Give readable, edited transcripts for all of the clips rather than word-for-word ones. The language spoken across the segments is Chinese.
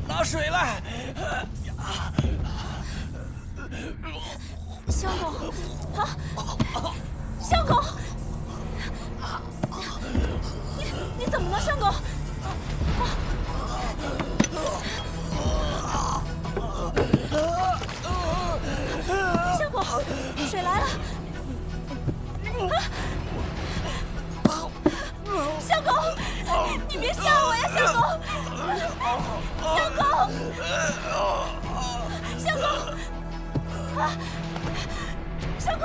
拿水来！相公，啊，相公，你怎么了，相公？相公，水来了！相公，你别吓我呀，相公！相公，相公，啊！相公，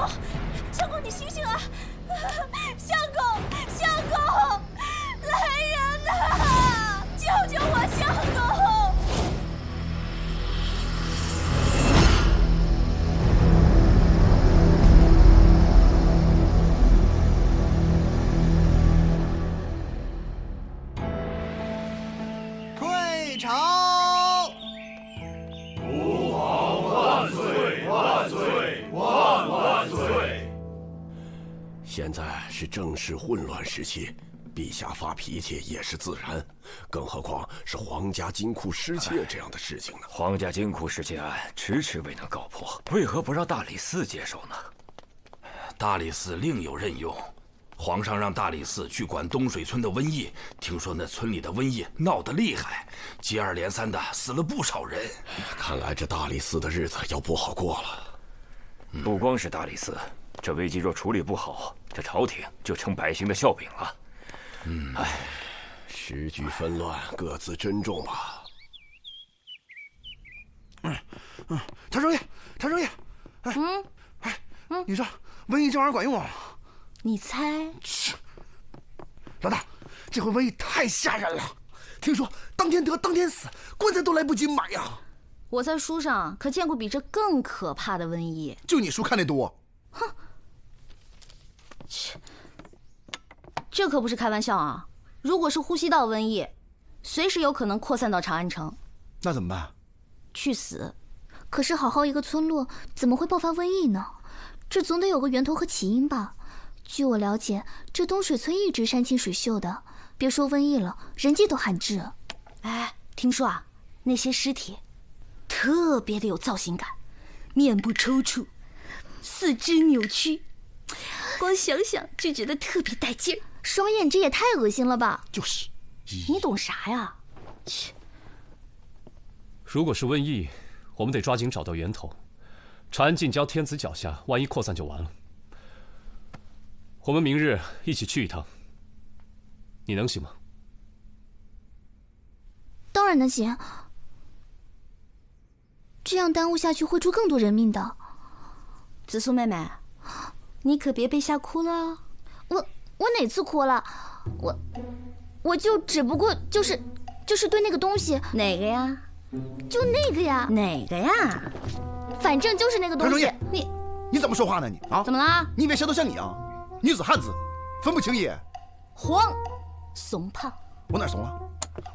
相公，你醒醒啊！相公，相公，来人呐！救救我，相公！退朝！吾皇万岁万岁万万岁！现在是政事混乱时期，陛下发脾气也是自然，更何况是皇家金库失窃这样的事情呢？皇家金库失窃案迟迟未能告破，为何不让大理寺接手呢？大理寺另有任用，皇上让大理寺去管东水村的瘟疫，听说那村里的瘟疫闹得厉害，接二连三的死了不少人。看来这大理寺的日子要不好过了。不光是大理寺，这危机若处理不好，这朝廷就成百姓的笑柄了。时局纷乱，各自珍重吧。查生爷，查生爷，你说瘟疫这玩意儿管用吗？你猜？老大，这回瘟疫太吓人了，听说当天得当天死，棺材都来不及买呀。我在书上可见过比这更可怕的瘟疫。就你书看得多。哼，切，这可不是开玩笑啊！如果是呼吸道瘟疫，随时有可能扩散到长安城。那怎么办？去死！可是好好一个村落，怎么会爆发瘟疫呢？这总得有个源头和起因吧？据我了解，这东水村一直山清水秀的，别说瘟疫了，人迹都罕至。哎，听说啊，那些尸体特别的有造型感，面部抽搐，四肢扭曲，光想想就觉得特别带劲儿。双眼，这也太恶心了吧！就是，你懂啥呀？切！如果是瘟疫，我们得抓紧找到源头。长安近郊天子脚下，万一扩散就完了。我们明日一起去一趟，你能行吗？当然能行。这样耽误下去会出更多人命的。紫苏妹妹，你可别被吓哭了。我哪次哭了？我就只不过就是对那个东西。哪个呀？就那个呀。哪个呀？反正就是那个东西。你怎么说话呢你啊？怎么了？你以为谁都像你啊？女子汉子，分不清也。慌，怂胖。我哪怂了？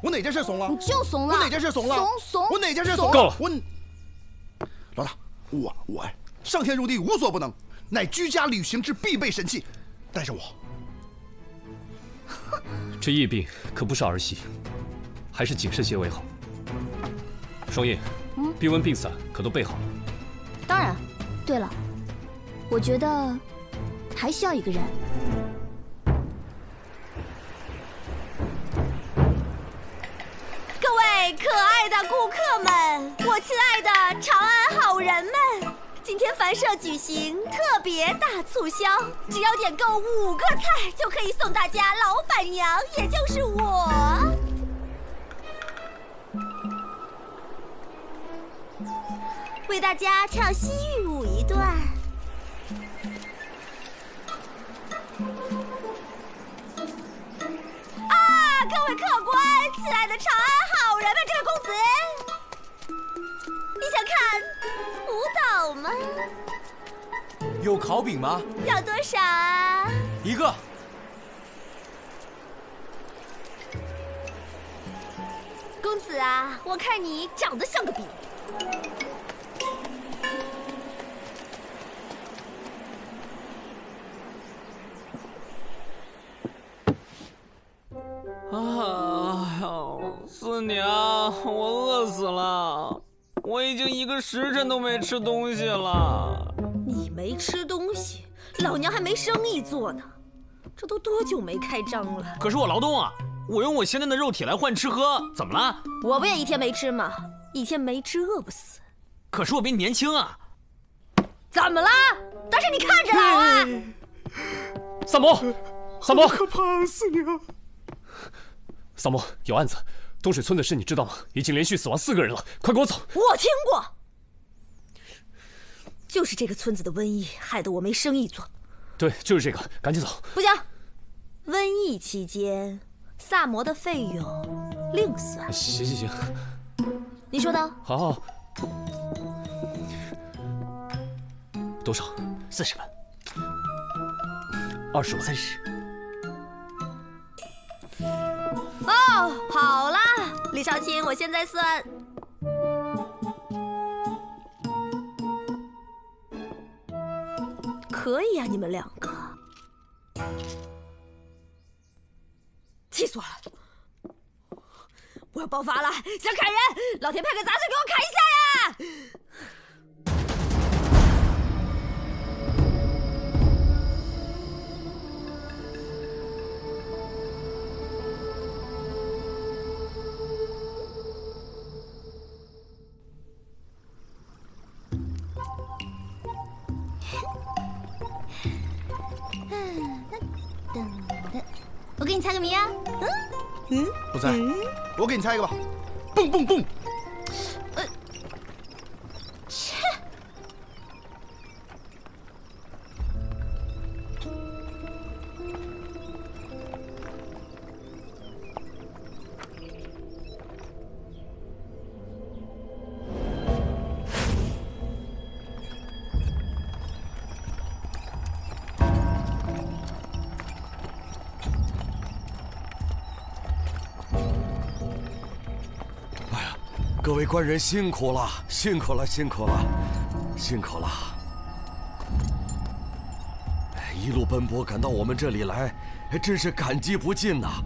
我哪件事怂了？你就怂了。我哪件事怂了？怂。我哪件事怂了？够了！老大，我上天入地无所不能，乃居家旅行之必备神器，带着我。这疫病可不是儿戏，还是谨慎些为好。双叶，避瘟病伞可都备好了？当然。对了，我觉得还需要一个人。各位可爱的顾客们，我亲爱的长安好人们，今天凡社举行特别大促销，只要点购5个菜就可以送大家老板娘，也就是我。为大家唱西域舞一段。各位客官，亲爱的长安好人们，这位公子，你想看舞蹈吗？有烤饼吗？要多少啊？1个。公子啊，我看你长得像个饼。四娘。啊！我饿死了，我已经1个时辰都没吃东西了。你没吃东西，老娘还没生意做呢。这都多久没开张了？可是我劳动啊，我用我现在的肉体来换吃喝，怎么了？我不也1天没吃吗？1天没吃饿不死。可是我比你年轻啊。怎么了？但是你看着老啊！萨摩，萨摩，可怕死你了！萨摩，有案子，东水村的事你知道吗？已经连续死亡4个人了，快跟我走！我听过，就是这个村子的瘟疫害得我没生意做。对，就是这个，赶紧走！不行，瘟疫期间，萨摩的费用另算。行，你说的好。多少？40万。 20万。30。哦，好啦，李少卿，我现在算。可以啊，你们2个。气死我了！我要爆发了，想砍人！老天派个杂碎给我砍一下呀！ 我给你猜个谜啊！不猜，我给你猜一个吧。蹦蹦蹦！切！各位官人辛苦了，辛苦了，辛苦了，辛苦了！一路奔波赶到我们这里来，真是感激不尽呐！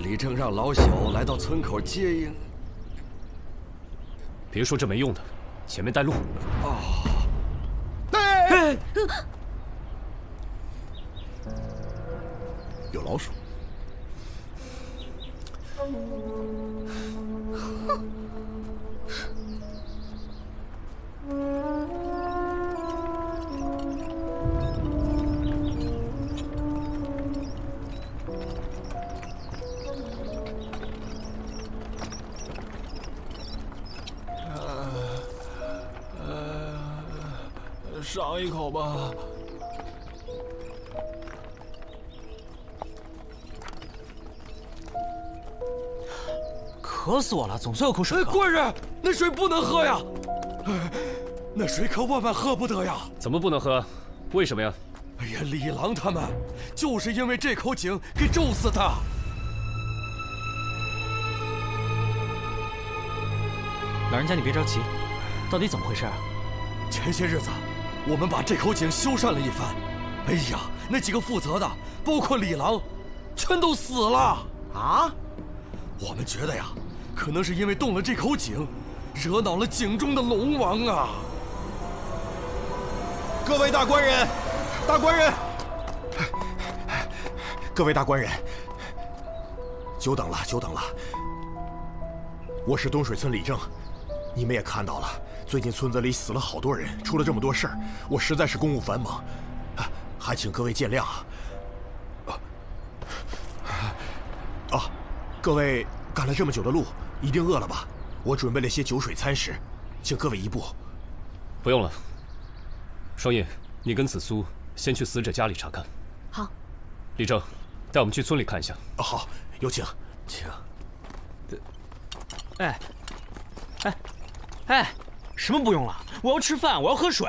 李正让老小来到村口接应。别说这没用的，前面带路。有老鼠。尝一口吧。渴死我了，总算有口水喝。官人，那水不能喝呀！那水可万万喝不得呀！怎么不能喝？为什么呀？哎呀，李郎他们就是因为这口井给咒死的。老人家，你别着急，到底怎么回事啊？前些日子，我们把这口井修缮了一番。哎呀，那几个负责的，包括李郎，全都死了啊！我们觉得呀，可能是因为动了这口井，惹恼了井中的龙王啊！各位大官人，大官人，各位大官人，久等了，久等了。我是东水村李正，你们也看到了，最近村子里死了好多人，出了这么多事儿，我实在是公务繁忙，还请各位见谅啊！各位赶了这么久的路，一定饿了吧？我准备了些酒水餐食，请各位移步。不用了。双印，你跟紫苏先去死者家里查看。好。李正，带我们去村里看一下。好，有请，请。哎，什么不用了？我要吃饭，我要喝水。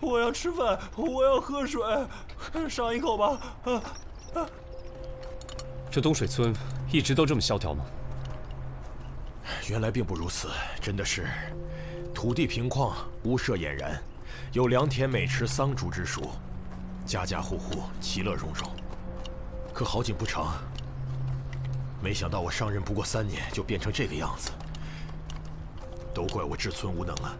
我要吃饭，我要喝水，上一口吧。这东水村一直都这么萧条吗？原来并不如此，真的是土地平旷，屋舍俨然，有良田美食桑竹之属，家家户户其乐融融。可好景不长，没想到我上任不过3年，就变成这个样子，都怪我治村无能啊！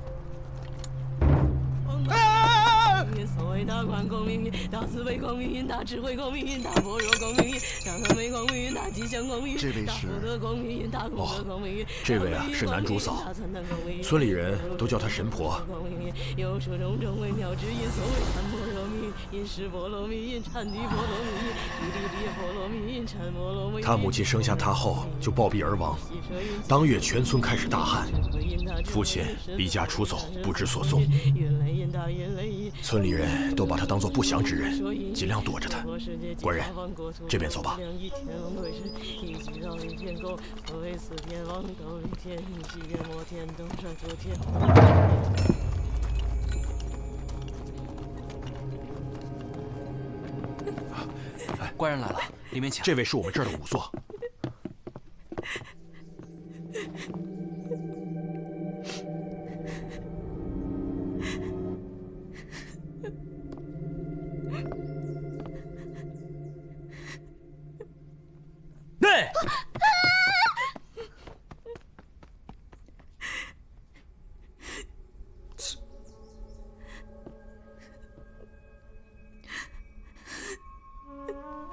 所谓大观光明运，大慈悲光明运，大智慧光明运，大般若光明运，大和美光明运，大吉祥光明运，大福德光明运，大功德光明运。这位啊是男主嫂，村里人都叫她神婆。有说种种微妙之音，所谓禅波罗蜜，因释波罗蜜，因禅地波罗蜜，因地地波罗蜜，因禅波罗蜜。他母亲生下他后就暴毙而亡，当月全村开始大旱，父亲离家出走，不知所踪。村里人都把他当作不祥之人，尽量躲着他。官人，这边走吧。官人来了，里面请。这位是我们这儿的仵作。对。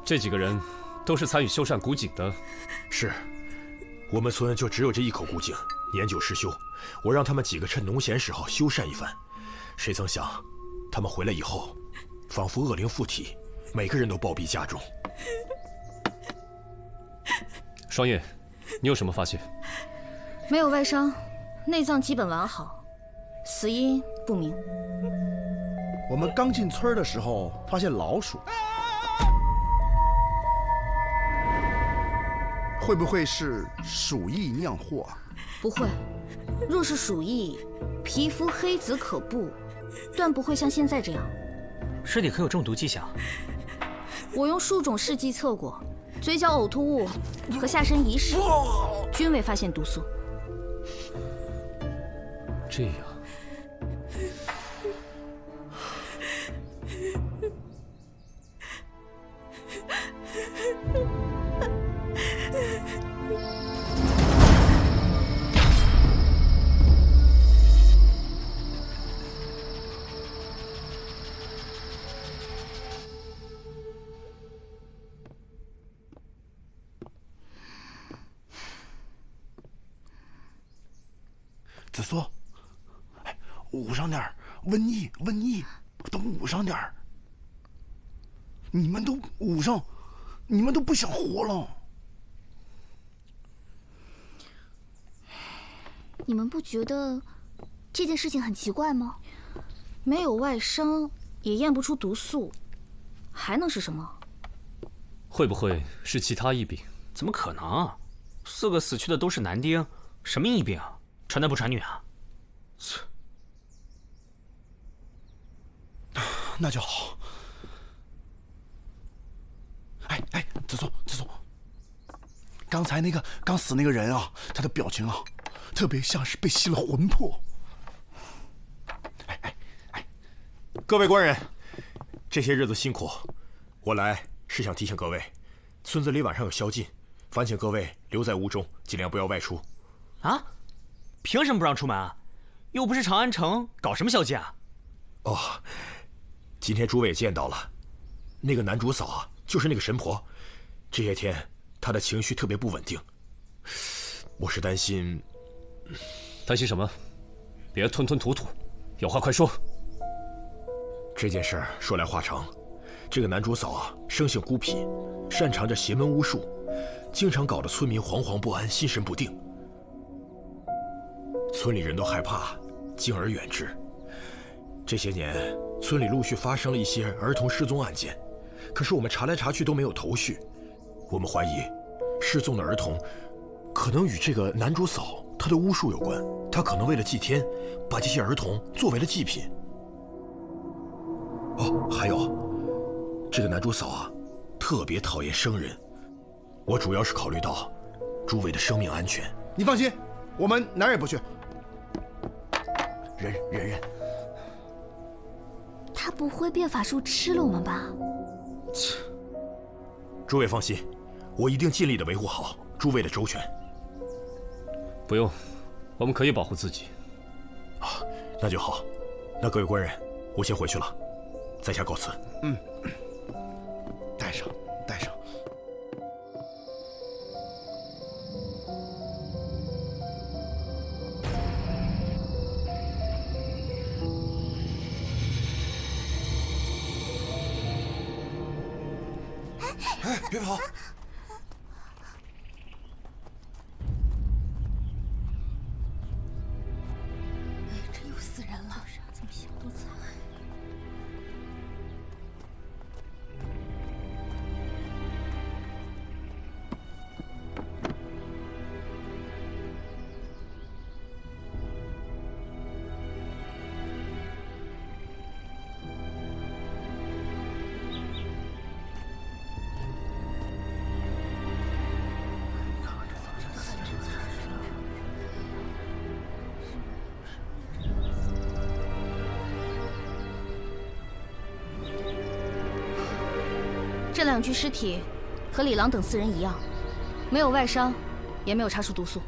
这几个人都是参与修缮古井的。是，我们村就只有这一口古井，年久失修。我让他们几个趁农闲时候修缮一番，谁曾想，他们回来以后，仿佛恶灵附体，每个人都暴毙家中。双叶，你有什么发现？没有外伤，内脏基本完好，死因不明。我们刚进村的时候发现老鼠，会不会是鼠疫酿祸？不会，若是鼠疫，皮肤黑紫可怖，断不会像现在这样。尸体可有中毒迹象？我用数种试剂测过，嘴角呕吐物和下身遗屎均未发现毒素。这样。子苏，捂上点儿，瘟疫，都捂上点儿。你们都捂上，你们都不想活了。你们不觉得这件事情很奇怪吗？没有外伤，也验不出毒素，还能是什么？会不会是其他疫病？怎么可能？4个死去的都是男丁，什么疫病啊？传男不传女啊？切！那就好。哎，子松，刚才那个刚死那个人啊，他的表情啊，特别像是被吸了魂魄。各位官人，这些日子辛苦，我来是想提醒各位，村子里晚上有宵禁，烦请各位留在屋中，尽量不要外出。啊？凭什么不让出门啊？又不是长安城，搞什么宵禁啊？哦，今天诸位也见到了，那个男主嫂啊，就是那个神婆，这些天她的情绪特别不稳定，我是担心。担心什么？别吞吞吐吐，有话快说。这件事说来话长，这个男主嫂啊，生性孤僻，擅长着邪门巫术，经常搞得村民惶惶不安，心神不定。村里人都害怕，敬而远之。这些年，村里陆续发生了一些儿童失踪案件，可是我们查来查去都没有头绪。我们怀疑，失踪的儿童可能与这个男主嫂他的巫术有关。他可能为了祭天，把这些儿童作为了祭品。哦，还有，这个男主嫂啊，特别讨厌生人。我主要是考虑到诸位的生命安全。你放心，我们哪儿也不去。忍。他不会变法术吃了我们吧？诸位放心，我一定尽力的维护好。诸位的周全。不用，我们可以保护自己。啊，那就好。那各位官人，我先回去了，在下告辞。嗯，带上，带上。哎，别跑！这又死人了，这么小多惨。这2具尸体和李郎等4人一样，没有外伤，也没有查出毒素。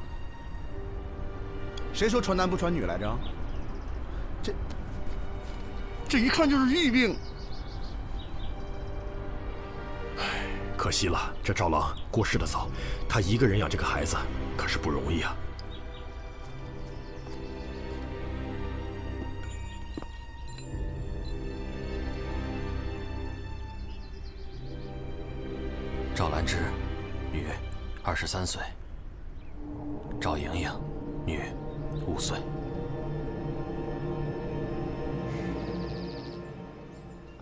谁说传男不传女来着？这一看就是疫病。唉，可惜了，这赵郎过世的早，他一个人养这个孩子可是不容易啊。赵兰芝，女，23岁；赵莹莹，女，5岁。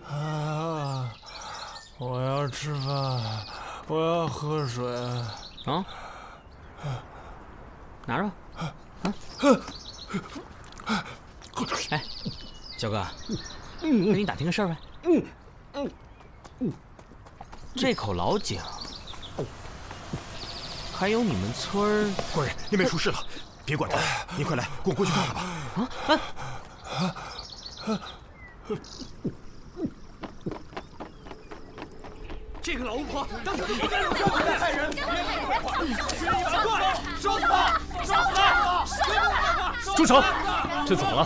啊！我要吃饭，我要喝水。啊？拿着吧。哎，小哥，跟你打听个事儿呗。这口老井，还有你们村儿……官人，那边出事了，别管他，您快来，跟我过去看看吧。这个老巫婆当时害人，烧死他！烧死他！住手！这怎么了？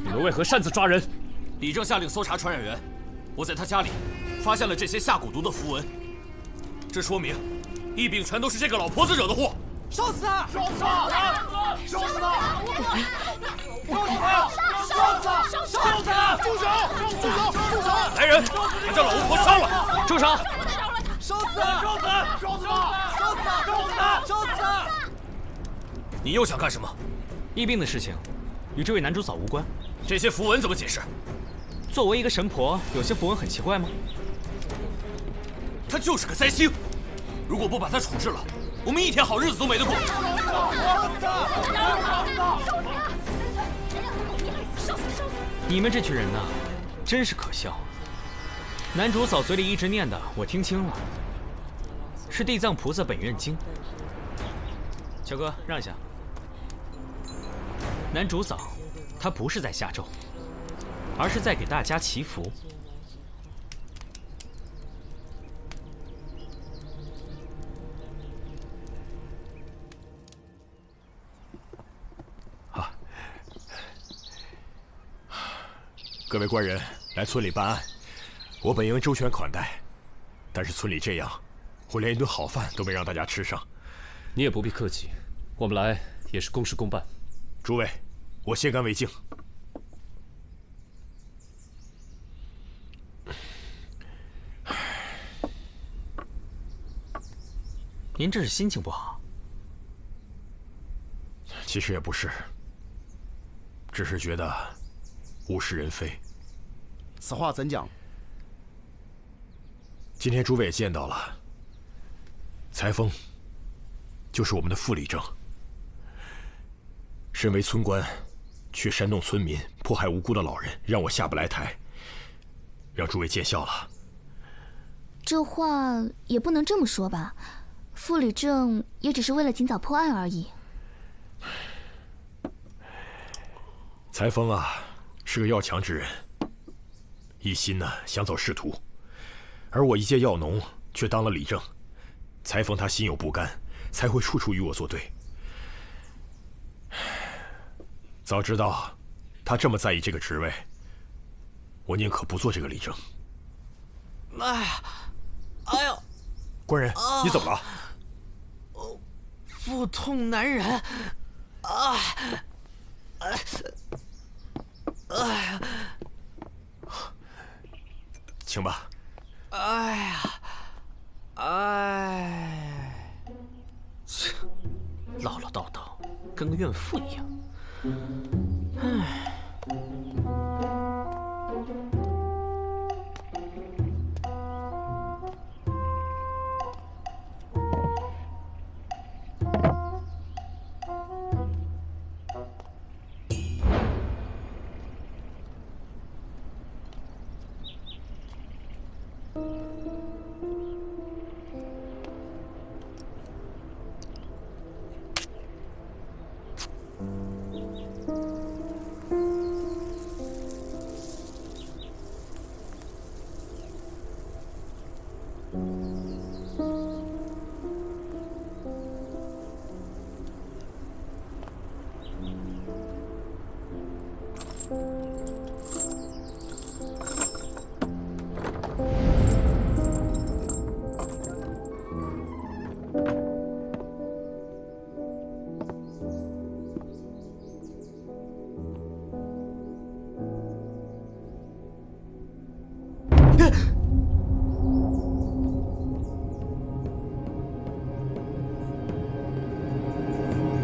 你们为何擅自抓人？李正下令搜查传染源，我在他家里发现了这些下蛊毒的符文，这说明疫病全都是这个老婆子惹的祸。烧死他！烧死他！烧死他！烧死他！烧死他！烧死他！住手！住手！住手！来人，把这老巫婆烧了！住手！烧死他！烧死他！烧死他！烧死他！烧死他！烧死他！你又想干什么？疫病的事情与这位男主嫂无关。这些符文怎么解释？作为一个神婆，有些符文很奇怪吗？他就是个灾星，如果不把他处置了，我们一天好日子都没得过。你们这群人呐，真是可笑。男主嫂嘴里一直念的，我听清了，是《地藏菩萨本愿经》。小哥，让一下。男主嫂，他不是在下咒，而是在给大家祈福。各位官人来村里办案，我本应周全款待，但是村里这样，我连一顿好饭都没让大家吃上。你也不必客气，我们来也是公事公办。诸位，我先干为敬。您这是心情不好？其实也不是，只是觉得物是人非。此话怎讲？今天诸位也见到了，裁缝就是我们的副理正。身为村官，却煽动村民迫害无辜的老人，让我下不来台，让诸位见笑了。这话也不能这么说吧，副理正也只是为了尽早破案而已。裁缝啊，是个要强之人，一心呢想走仕途，而我一介药农却当了理正。裁缝他心有不甘，才会处处与我作对。早知道他这么在意这个职位，我宁可不做这个理政。哎呀，哎呦！官人，你怎么了？腹痛难忍，呀，请吧。哎呀，切，唠唠叨叨，跟个怨妇一样。唉。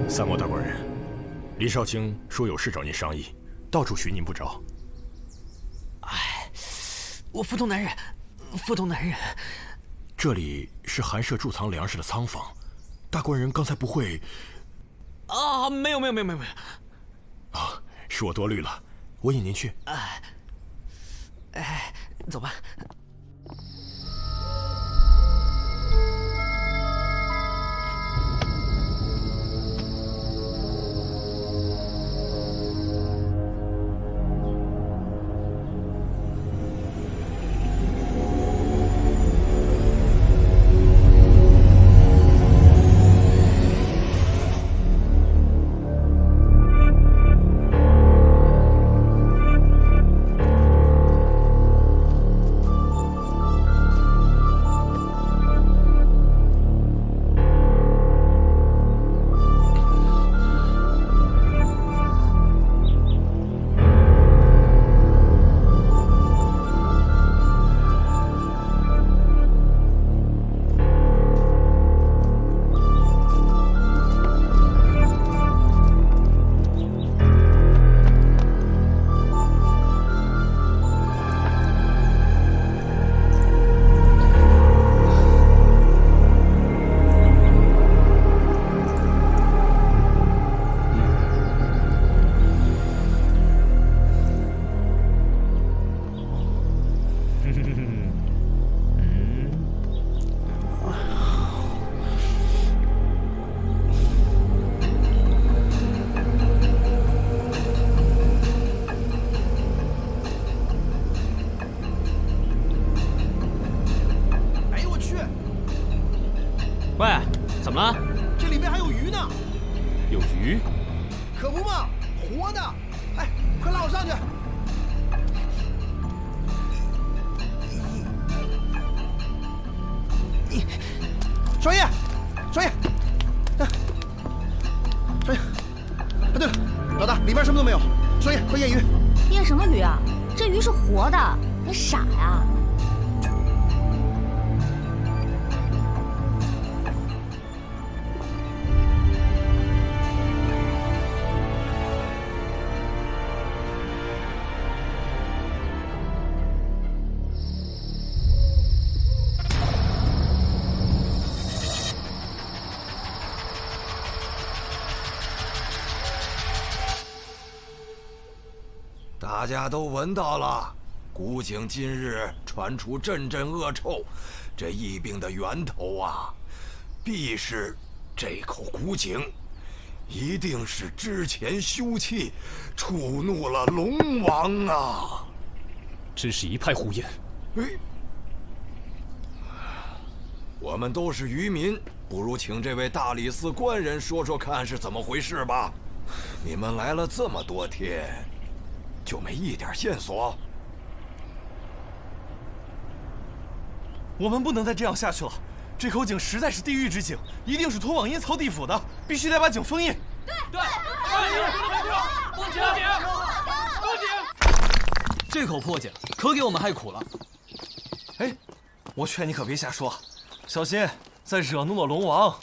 三毛大官人，李少卿说有事找您商议，到处寻您不着。哎，我腹痛难忍，腹痛难忍。这里是寒舍贮藏粮食的仓房，大官人刚才不会……啊，没有。啊，是我多虑了，我引您去。哎，走吧。喂，怎么了？这里面还有鱼呢。有鱼？可不嘛，活的！哎，快拉我上去！双叶，双叶，双叶。哎，对了，老大，里面什么都没有。双叶，快验鱼。验什么鱼啊？这鱼是活的，你傻呀？大家都闻到了，古井今日传出阵阵恶臭，这疫病的源头啊，必是这口古井，一定是之前休憩，触怒了龙王啊！真是一派胡言。我们都是渔民，不如请这位大理寺官人说说看是怎么回事吧。你们来了这么多天，就没一点线索？我们不能再这样下去了，这口井实在是地狱之井，一定是通往阴曹地府的，必须得把井封印。对，封井，封井！这口破井可给我们害苦了。哎，我劝你可别瞎说，小心再惹怒了龙王。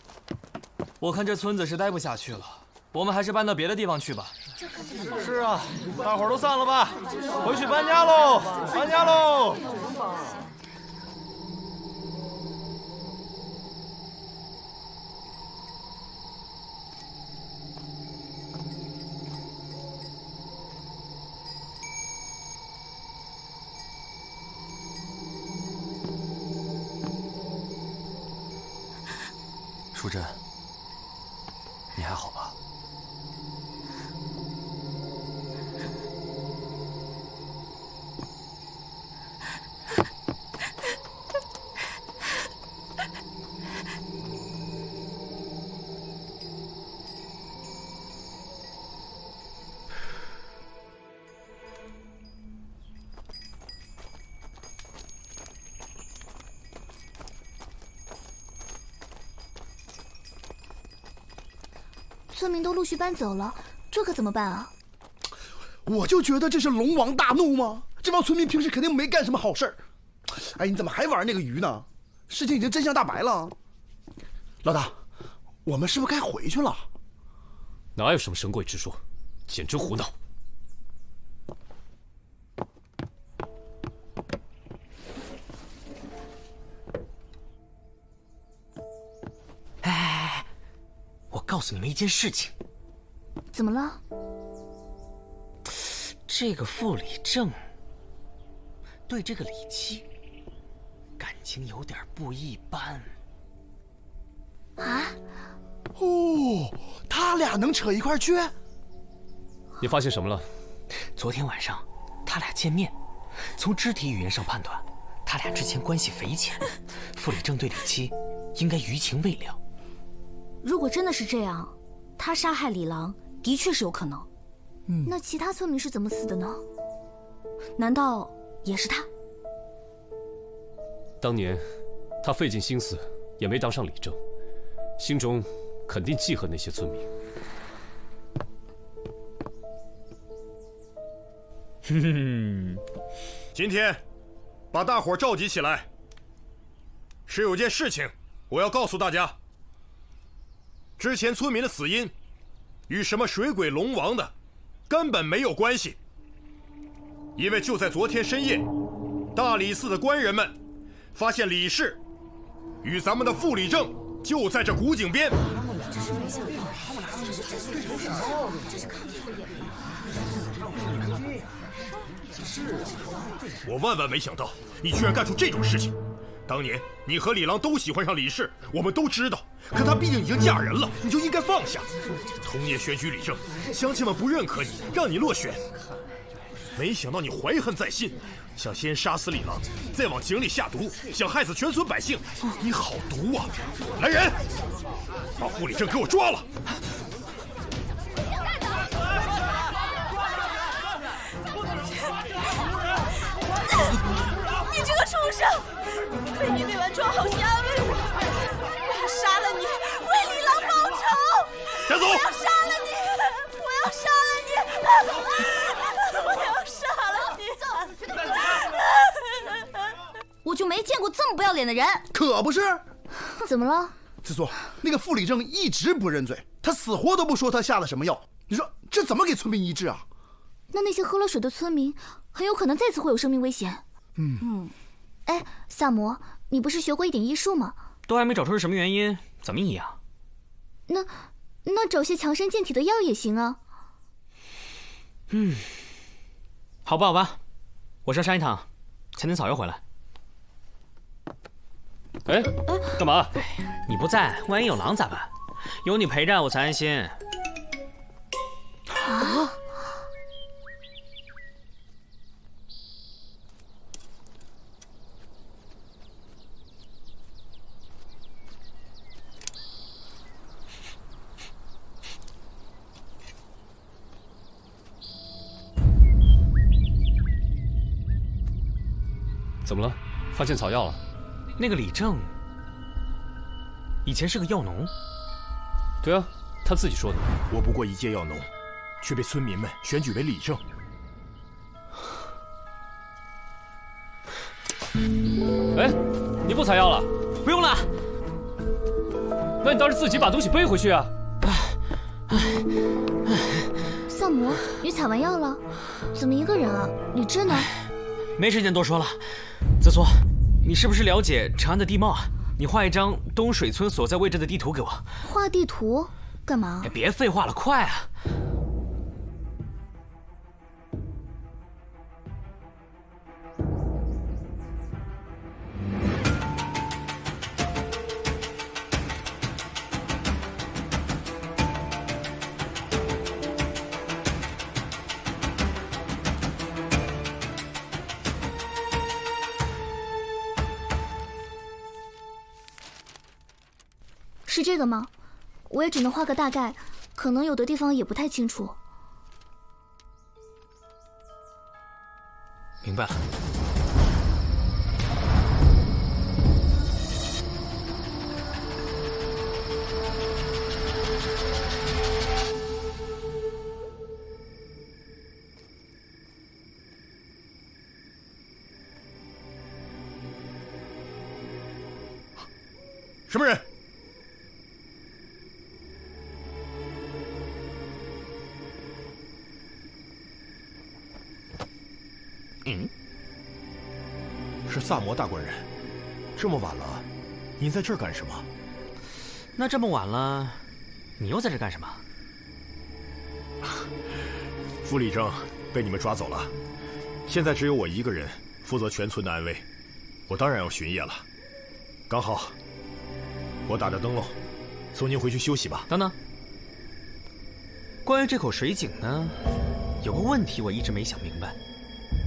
我看这村子是待不下去了，我们还是搬到别的地方去吧。是啊，大伙儿都散了吧，回去搬家喽，搬家喽！淑珍，你还好吧？村民都陆续搬走了，这可怎么办啊？我就觉得这是龙王大怒吗？这帮村民平时肯定没干什么好事儿。哎，你怎么还玩那个鱼呢？事情已经真相大白了。老大，我们是不是该回去了？哪有什么神鬼之说，简直胡闹！哎，我告诉你们一件事情。怎么了？这个傅礼正对这个李七感情有点不一般。啊？哦，他俩能扯一块去？你发现什么了？昨天晚上他俩见面，从肢体语言上判断，他俩之前关系匪浅。傅礼正对李七应该余情未了。如果真的是这样，他杀害李郎的确是有可能。那其他村民是怎么死的呢？难道也是他？当年他费尽心思也没当上李正，心中肯定记恨那些村民。今天把大伙召集起来，是有件事情我要告诉大家。之前村民的死因与什么水鬼龙王的根本没有关系，因为就在昨天深夜，大理寺的官人们发现李氏与咱们的傅礼正就在这古井边。我万万没想到你居然干出这种事情。当年你和李郎都喜欢上李氏，我们都知道，可她毕竟已经嫁人了，你就应该放下。同年选举李正，乡亲们不认可你，让你落选。没想到你怀恨在心，想先杀死李郎，再往井里下毒，想害死全村百姓。你好毒啊！来人，把傅礼正给我抓了！你这个畜生！亏你没完抓好心安慰我，我要杀了你，为李郎报仇！站走！我要杀了你！我要杀了你！我要杀了你！我就没见过这么不要脸的人。可不是。怎么了？子苏，那个傅礼正一直不认罪，他死活都不说他下了什么药。你说这怎么给村民医治啊？那些喝了水的村民很有可能再次会有生命危险。哎，萨摩，你不是学过一点医术吗？都还没找出是什么原因，怎么医啊？那找些强身健体的药也行啊。好吧，我上山一趟，才能早又回来。哎，干嘛？你不在，万一有狼咋办？有你陪着我才安心。啊！怎么了？发现草药了？那个李正以前是个药农。对啊，他自己说的。我不过一介药农，却被村民们选举为理政。哎，你不采药了？不用了。那你倒是自己把东西背回去啊！萨摩，你采完药了？怎么一个人啊？李治呢？没时间多说了。泽苏，你是不是了解长安的地貌啊？你画一张东水村所在位置的地图给我。画地图干嘛？哎，别废话了，快啊！是这个吗？我也只能画个大概，可能有的地方也不太清楚。明白了。什么人？是萨摩大官人。这么晚了，您在这儿干什么？那这么晚了，你又在这干什么？副理正被你们抓走了，现在只有我一个人负责全村的安危，我当然要巡夜了。刚好，我打着灯笼，送您回去休息吧。等等，关于这口水井呢，有个问题我一直没想明白。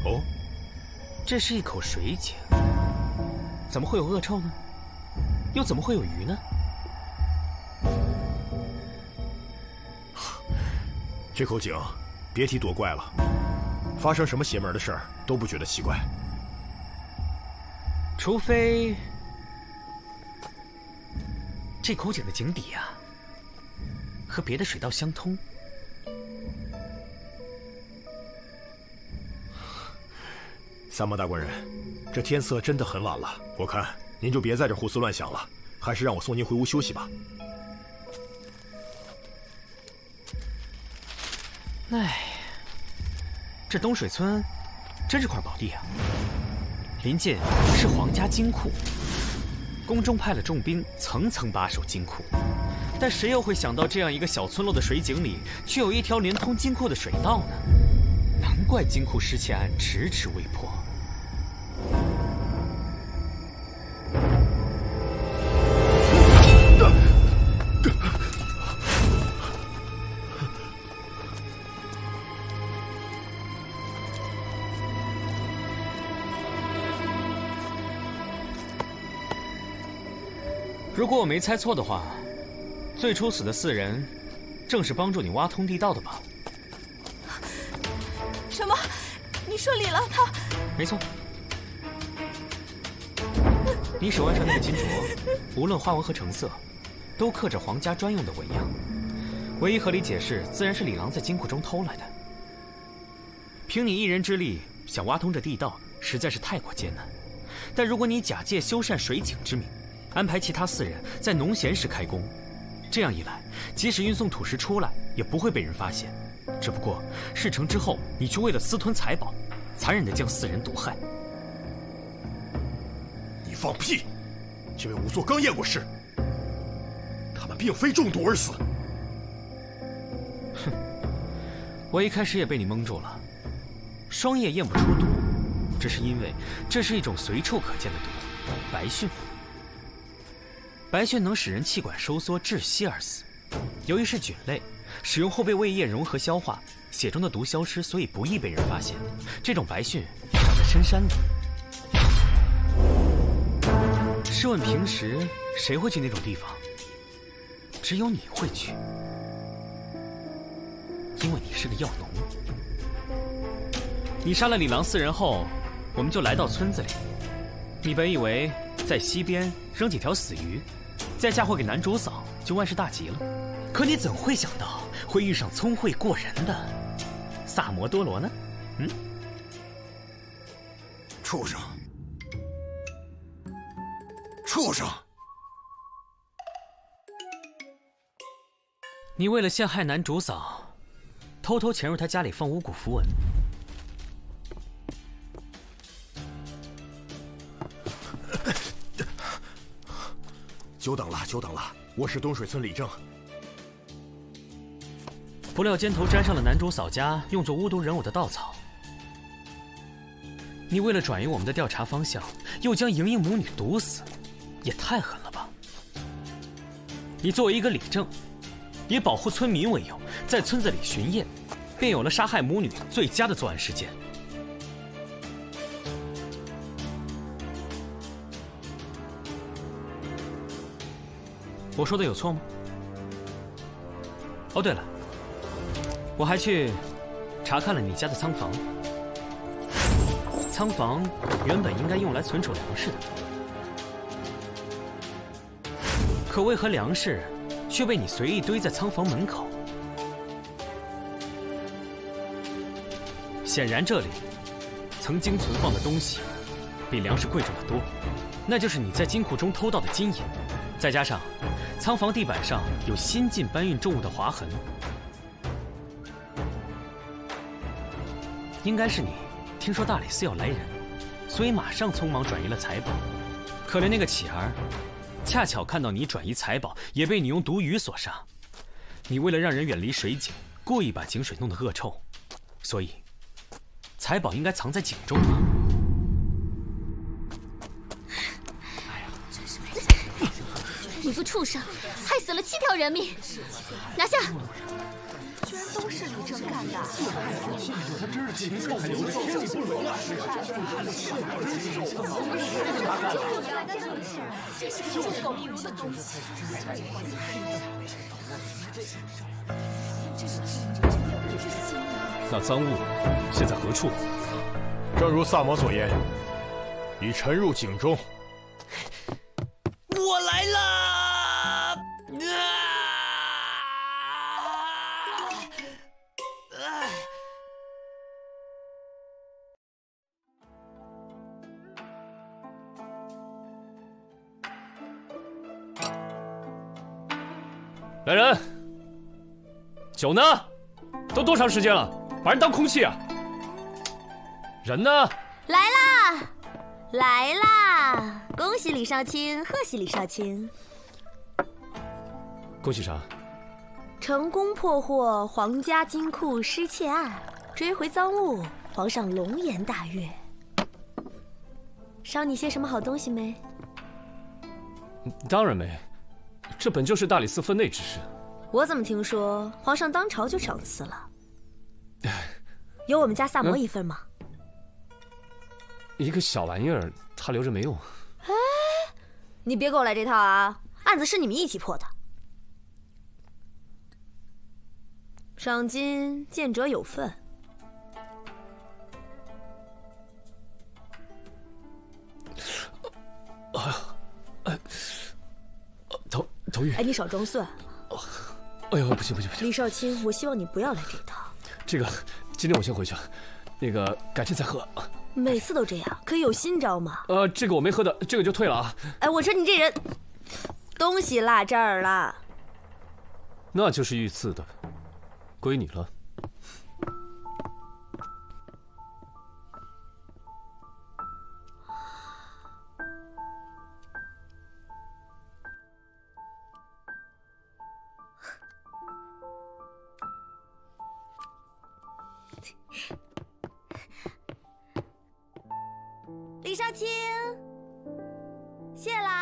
哦，这是一口水井，怎么会有恶臭呢？又怎么会有鱼呢？这口井，别提多怪了，发生什么邪门的事儿都不觉得奇怪。除非这口井的井底啊，和别的水道相通。萨摩大官人，这天色真的很晚了，我看您就别在这胡思乱想了，还是让我送您回屋休息吧。哎，这东水村真是块宝地啊！临近是皇家金库，宫中派了重兵，层层把守金库。但谁又会想到，这样一个小村落的水井里，却有一条连通金库的水道呢？难怪金库失窃案迟迟未破。如果我没猜错的话，最初死的4人，正是帮助你挖通地道的吧？什么？你说李郎他？没错。你手腕上那个金镯，无论花纹和成色，都刻着皇家专用的纹样。唯一合理解释，自然是李郎在金库中偷来的。凭你一人之力，想挖通这地道，实在是太过艰难。但如果你假借修缮水井之名，安排其他4人在农闲时开工，这样一来，即使运送土石出来，也不会被人发现。只不过事成之后，你却为了私吞财宝，残忍地将4人毒害。你放屁！这位仵作刚验过尸，他们并非中毒而死。哼，我一开始也被你蒙住了。双叶验不出毒，只是因为这是一种随处可见的毒——白蕈。白蕈能使人气管收缩窒息而死。由于是菌类，使用后被胃液融合消化，血中的毒消失，所以不易被人发现。这种白蕈长在深山里。试问平时谁会去那种地方？只有你会去，因为你是个药农。你杀了李郎4人后，我们就来到村子里，你本以为在溪边扔几条死鱼，再嫁祸给男主嫂就万事大吉了，可你怎会想到会遇上聪慧过人的萨摩多罗呢？畜生！畜生！你为了陷害男主嫂，偷偷潜入他家里放五谷符文。久等了，久等了，我是东水村李正。不料肩头沾上了男主嫂家用作巫毒人偶的稻草。你为了转移我们的调查方向，又将莹莹母女毒死，也太狠了吧！你作为一个李正，以保护村民为由，在村子里巡夜，便有了杀害母女最佳的作案时间。我说的有错吗？哦，对了，我还去查看了你家的仓房。仓房原本应该用来存储粮食的，可为何粮食却被你随意堆在仓房门口？显然这里曾经存放的东西比粮食贵重得多，那就是你在金库中偷到的金银，再加上仓房地板上有新近搬运重物的划痕，应该是你听说大理寺要来人，所以马上匆忙转移了财宝。可怜那个乞儿，恰巧看到你转移财宝，也被你用毒鱼所杀。你为了让人远离水井，故意把井水弄得恶臭，所以财宝应该藏在井中吧？你个畜生，害死了7条人命，拿下！居然都是李正干的！他真是禽兽不如，天理不容啊！这是个猪狗不如的东西！那赃物现在何处？正如萨摩所言，已沉入井中。我来了！来人，酒呢？都多长时间了，把人当空气啊？人呢？来啦，来啦！恭喜李少卿，贺喜李少卿！恭喜啥？成功破获皇家金库失窃案，追回赃物，皇上龙颜大悦。捎你些什么好东西没？当然没，这本就是大理寺分内之事。我怎么听说皇上当朝就赏赐了？有我们家萨摩一份吗？一个小玩意儿，他留着没用。哎，你别给我来这套啊！案子是你们一起破的，赏金见者有份。头晕。哎，你少装蒜。哎呦，不行！李少卿，我希望你不要来这套。这个，今天我先回去，那个改天再喝。每次都这样，可以有新招吗？这个我没喝的，这个就退了啊。哎，我说你这人，东西落这儿了。那就是御赐的，归你了。李少卿，谢啦。